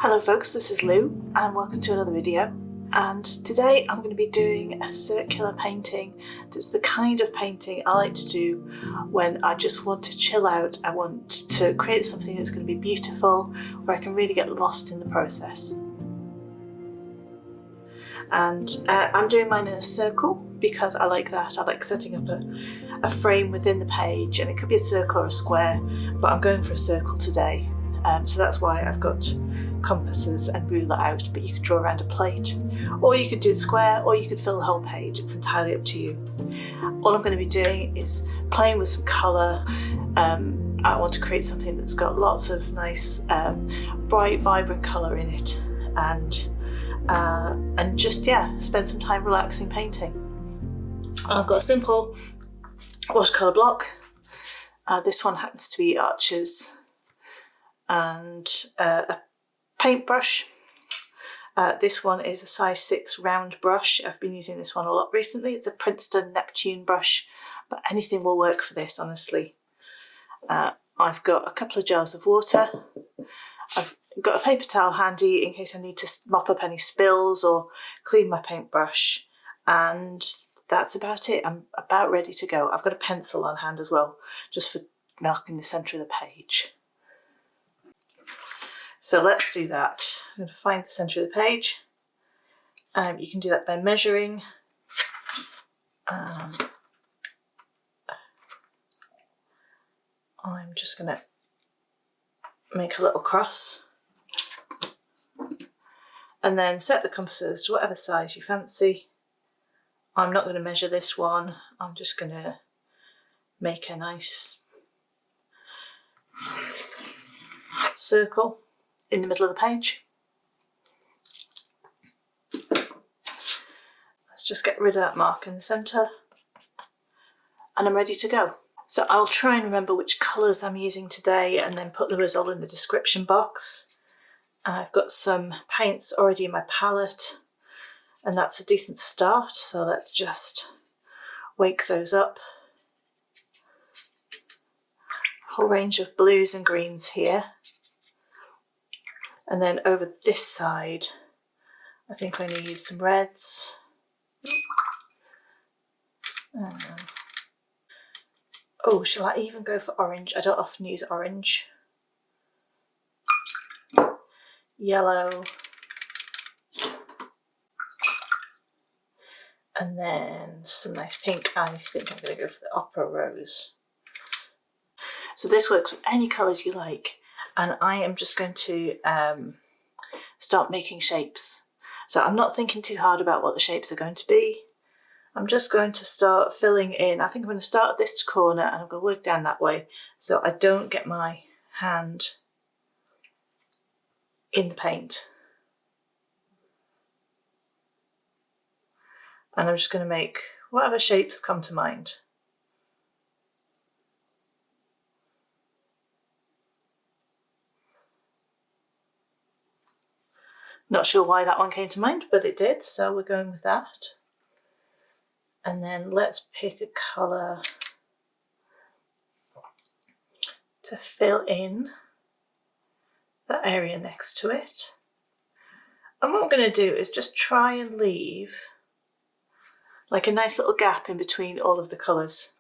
Hello folks, this is Lou and welcome to another video, and today I'm going to be doing a circular painting. That's the kind of painting I like to do when I just want to chill out. I want to create something that's going to be beautiful, where I can really get lost in the process. And I'm doing mine in a circle because I like that. I like setting up a frame within the page, and it could be a circle or a square, but I'm going for a circle today. So that's why I've got compasses and ruler out, but you could draw around a plate, or you could do it square, or you could fill the whole page. It's entirely up to you. All I'm going to be doing is playing with some colour. I want to create something that's got lots of nice bright vibrant colour in it, and just spend some time relaxing painting. I've got a simple watercolour block. This one happens to be Arches, and a paintbrush. This one is a size 6 round brush. I've been using this one a lot recently. It's a Princeton Neptune brush, but anything will work for this, honestly. I've got a couple of jars of water. I've got a paper towel handy in case I need to mop up any spills or clean my paintbrush, and that's about it. I'm about ready to go. I've got a pencil on hand as well, just for marking the centre of the page. So let's do that. I'm going to find the centre of the page. You can do that by measuring. I'm just going to make a little cross, and then set the compasses to whatever size you fancy. I'm not going to measure this one. I'm just going to make a nice circle in the middle of the page. Let's just get rid of that mark in the centre, and I'm ready to go. So I'll try and remember which colours I'm using today and then put them all in the description box. I've got some paints already in my palette, and that's a decent start, so let's just wake those up. A whole range of blues and greens here. And then over this side, I think I'm going to use some reds. Oh, shall I even go for orange? I don't often use orange. Yellow. And then some nice pink. I think I'm going to go for the opera rose. So this works with any colours you like. And I am just going to start making shapes. So I'm not thinking too hard about what the shapes are going to be. I'm just going to start filling in. I think I'm going to start at this corner and I'm going to work down that way so I don't get my hand in the paint. And I'm just going to make whatever shapes come to mind. Not sure why that one came to mind, but it did, so we're going with that. And then let's pick a colour to fill in that area next to it. And what I'm going to do is just try and leave like a nice little gap in between all of the colours.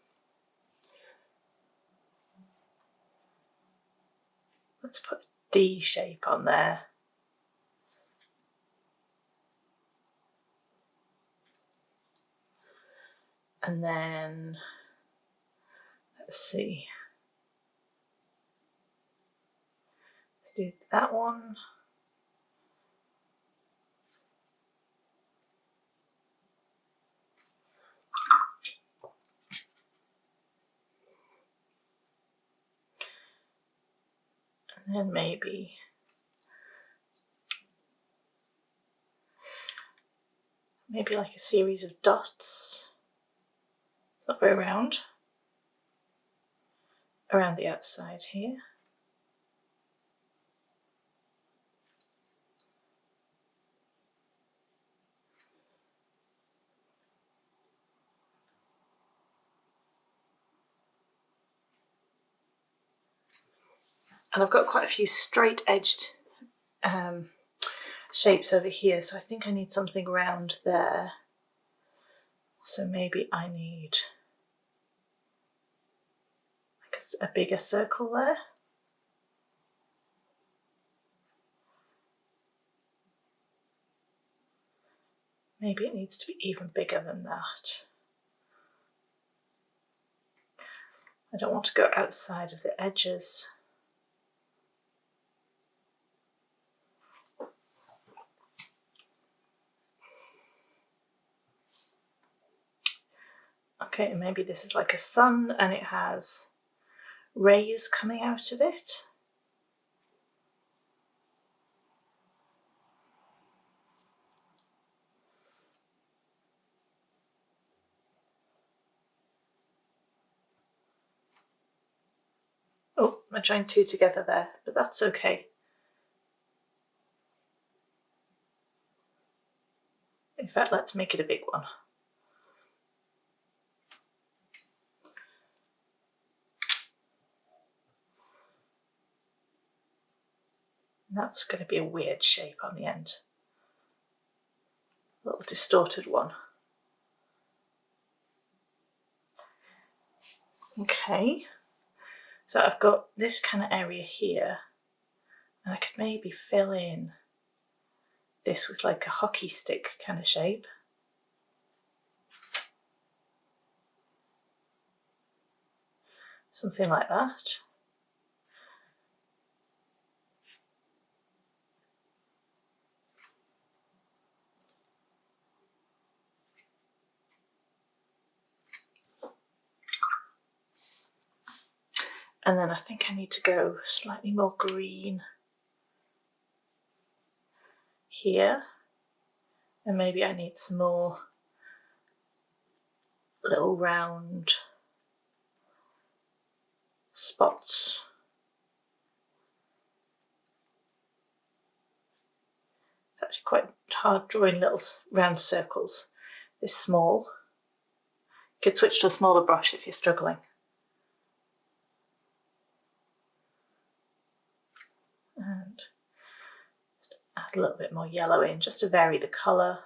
Let's put a D shape on there. And then, let's see, let's do that one. And then maybe like a series of dots. Not very round, around the outside here. And I've got quite a few straight edged shapes over here, so I think I need something round there. So maybe I need like a bigger circle there. Maybe it needs to be even bigger than that. I don't want to go outside of the edges. Okay, maybe this is like a sun and it has rays coming out of it. Oh, I joined two together there, but that's okay. In fact, let's make it a big one. That's going to be a weird shape on the end. A little distorted one. Okay, so I've got this kind of area here, and I could maybe fill in this with like a hockey stick kind of shape. Something like that. And then I think I need to go slightly more green here. And maybe I need some more little round spots. It's actually quite hard drawing little round circles this small. You could switch to a smaller brush if you're struggling. And add a little bit more yellow in just to vary the colour.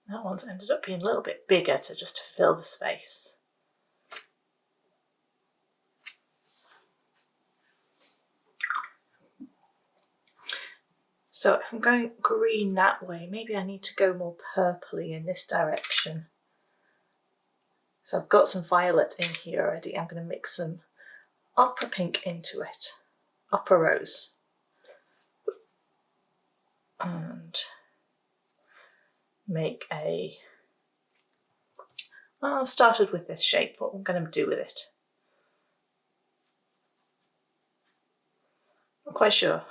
That one's ended up being a little bit bigger just to fill the space. So if I'm going green that way, maybe I need to go more purpley in this direction. So I've got some violet in here already. I'm going to mix some opera pink into it, opera rose. And make a, well, I've started with this shape, what I'm going to do with it. Not quite sure.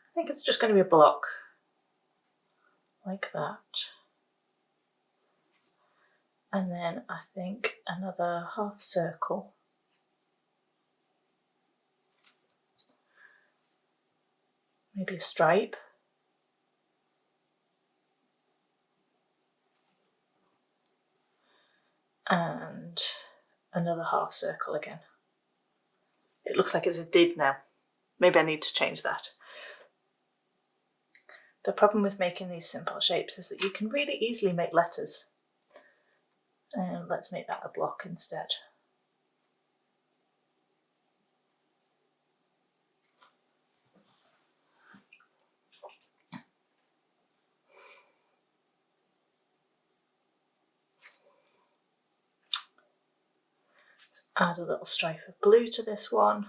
I think it's just going to be a block like that. And then I think another half circle. Maybe a stripe. And another half circle again. It looks like it's a did now. Maybe I need to change that. The problem with making these simple shapes is that you can really easily make letters. And let's make that a block instead. Add a little stripe of blue to this one.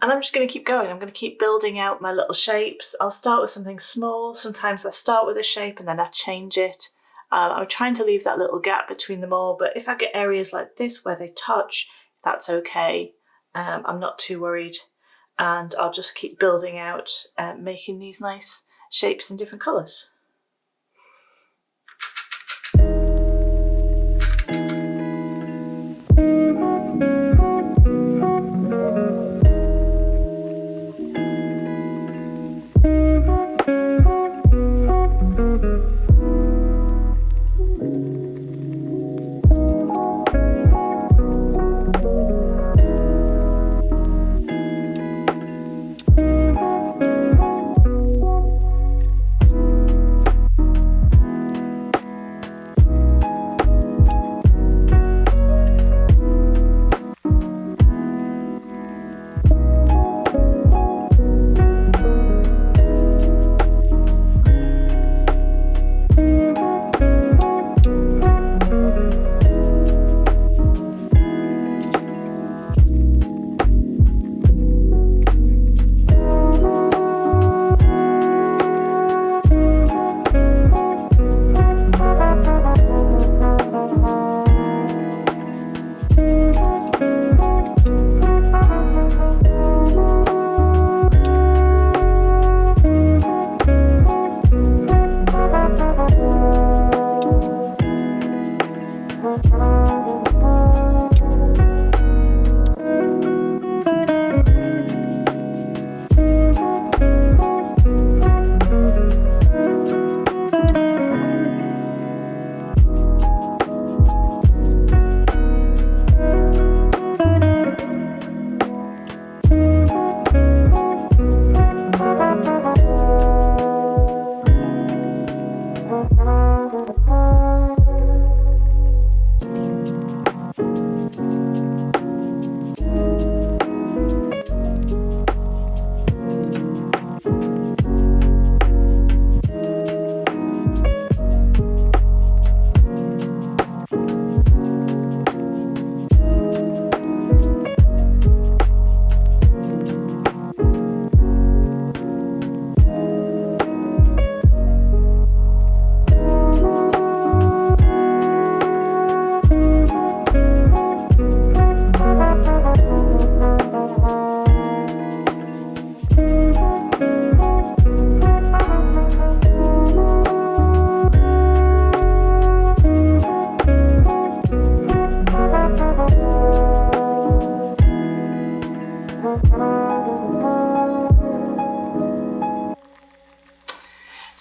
And I'm just going to keep going. I'm going to keep building out my little shapes. I'll start with something small. Sometimes I start with a shape and then I change it. I'm trying to leave that little gap between them all, but if I get areas like this where they touch, that's okay. I'm not too worried, and I'll just keep building out, making these nice shapes in different colours.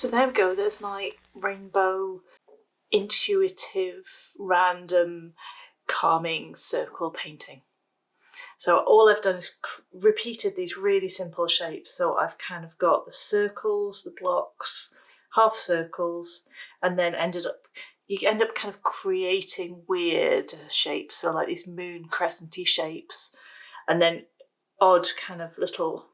So there we go, there's my rainbow, intuitive, random, calming circle painting. So all I've done is repeated these really simple shapes. So I've kind of got the circles, the blocks, half circles, and then you end up kind of creating weird shapes. So like these moon crescent-y shapes, and then odd kind of little,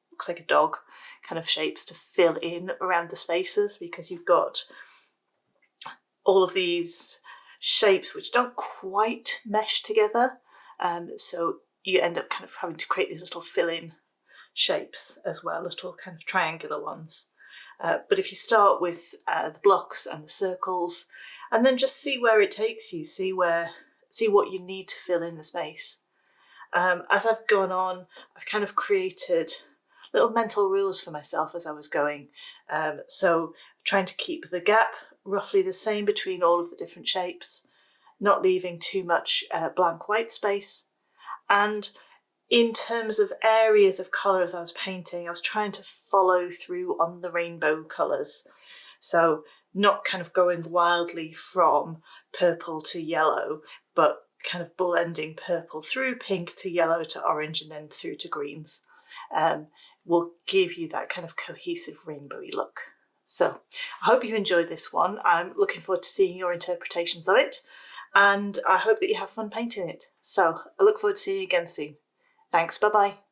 looks like a dog, kind of shapes to fill in around the spaces, because you've got all of these shapes which don't quite mesh together. So you end up kind of having to create these little fill-in shapes as well, little kind of triangular ones. But if you start with the blocks and the circles, and then just see where it takes you, see what you need to fill in the space. As I've gone on, I've kind of created little mental rules for myself as I was going. So trying to keep the gap roughly the same between all of the different shapes, not leaving too much blank white space. And in terms of areas of colour as I was painting, I was trying to follow through on the rainbow colours. So not kind of going wildly from purple to yellow, but kind of blending purple through pink to yellow to orange and then through to greens. Will give you that kind of cohesive rainbowy look. So I hope you enjoyed this one. I'm looking forward to seeing your interpretations of it, and I hope that you have fun painting it. So I look forward to seeing you again soon. Thanks, bye bye.